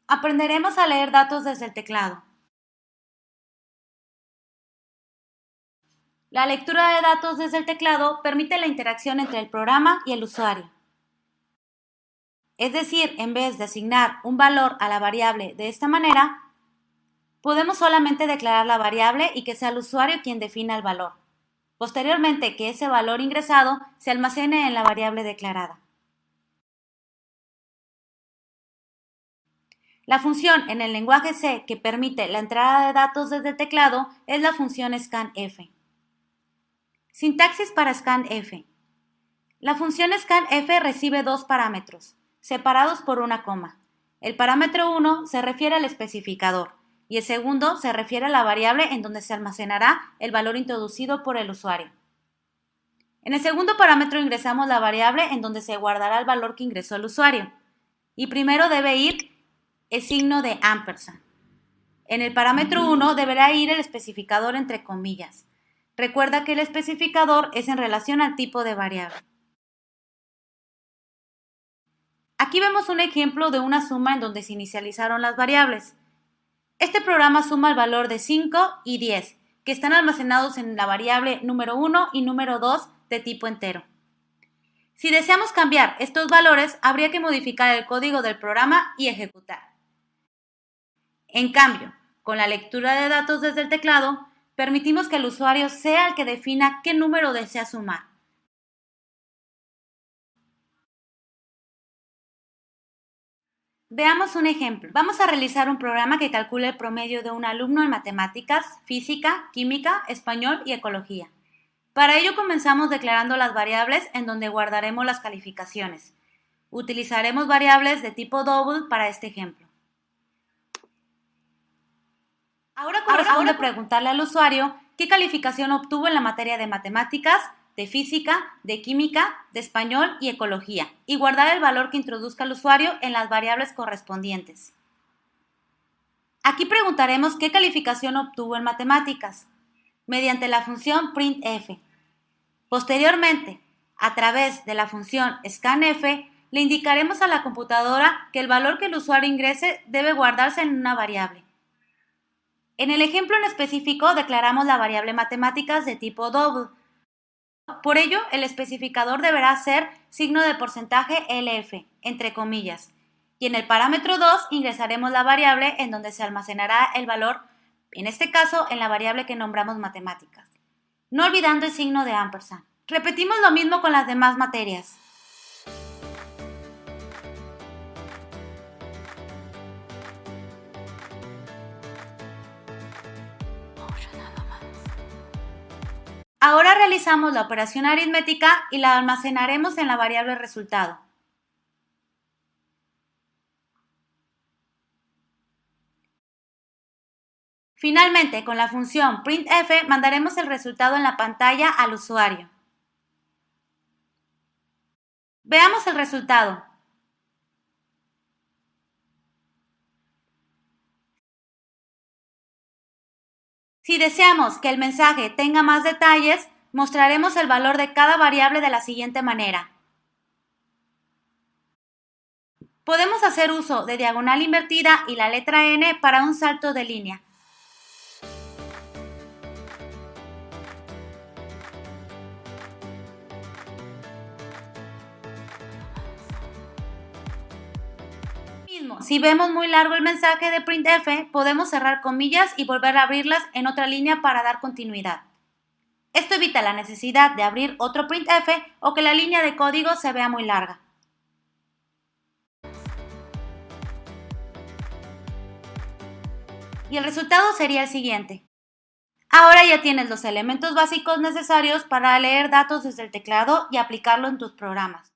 Aprenderemos a leer datos desde el teclado. La lectura de datos desde el teclado permite la interacción entre el programa y el usuario. Es decir, en vez de asignar un valor a la variable de esta manera, podemos solamente declarar la variable y que sea el usuario quien defina el valor. Posteriormente, que ese valor ingresado se almacene en la variable declarada. La función en el lenguaje C que permite la entrada de datos desde el teclado es la función scanf. Sintaxis para scanf. La función scanf recibe dos parámetros, separados por una coma. El parámetro 1 se refiere al especificador y el segundo se refiere a la variable en donde se almacenará el valor introducido por el usuario. En el segundo parámetro ingresamos la variable en donde se guardará el valor que ingresó el usuario. Y primero debe ir el signo de ampersand. En el parámetro 1 deberá ir el especificador entre comillas. Recuerda que el especificador es en relación al tipo de variable. Aquí vemos un ejemplo de una suma en donde se inicializaron las variables. Este programa suma el valor de 5 y 10, que están almacenados en la variable número 1 y número 2 de tipo entero. Si deseamos cambiar estos valores, habría que modificar el código del programa y ejecutar. En cambio, con la lectura de datos desde el teclado, permitimos que el usuario sea el que defina qué número desea sumar. Veamos un ejemplo. Vamos a realizar un programa que calcule el promedio de un alumno en matemáticas, física, química, español y ecología. Para ello comenzamos declarando las variables en donde guardaremos las calificaciones. Utilizaremos variables de tipo double para este ejemplo. Ahora corresponde preguntarle al usuario qué calificación obtuvo en la materia de matemáticas, de física, de química, de español y ecología, y guardar el valor que introduzca el usuario en las variables correspondientes. Aquí preguntaremos qué calificación obtuvo en matemáticas, mediante la función printf. Posteriormente, a través de la función scanf, le indicaremos a la computadora que el valor que el usuario ingrese debe guardarse en una variable. En el ejemplo en específico declaramos la variable matemáticas de tipo double. Por ello, el especificador deberá ser signo de porcentaje LF, entre comillas, y en el parámetro 2 ingresaremos la variable en donde se almacenará el valor, en este caso en la variable que nombramos matemáticas, no olvidando el signo de ampersand. Repetimos lo mismo con las demás materias. Ahora realizamos la operación aritmética y la almacenaremos en la variable resultado. Finalmente, con la función printf mandaremos el resultado en la pantalla al usuario. Veamos el resultado. Si deseamos que el mensaje tenga más detalles, mostraremos el valor de cada variable de la siguiente manera. Podemos hacer uso de diagonal invertida y la letra N para un salto de línea. Si vemos muy largo el mensaje de printf, podemos cerrar comillas y volver a abrirlas en otra línea para dar continuidad. Esto evita la necesidad de abrir otro printf o que la línea de código se vea muy larga. Y el resultado sería el siguiente. Ahora ya tienes los elementos básicos necesarios para leer datos desde el teclado y aplicarlo en tus programas.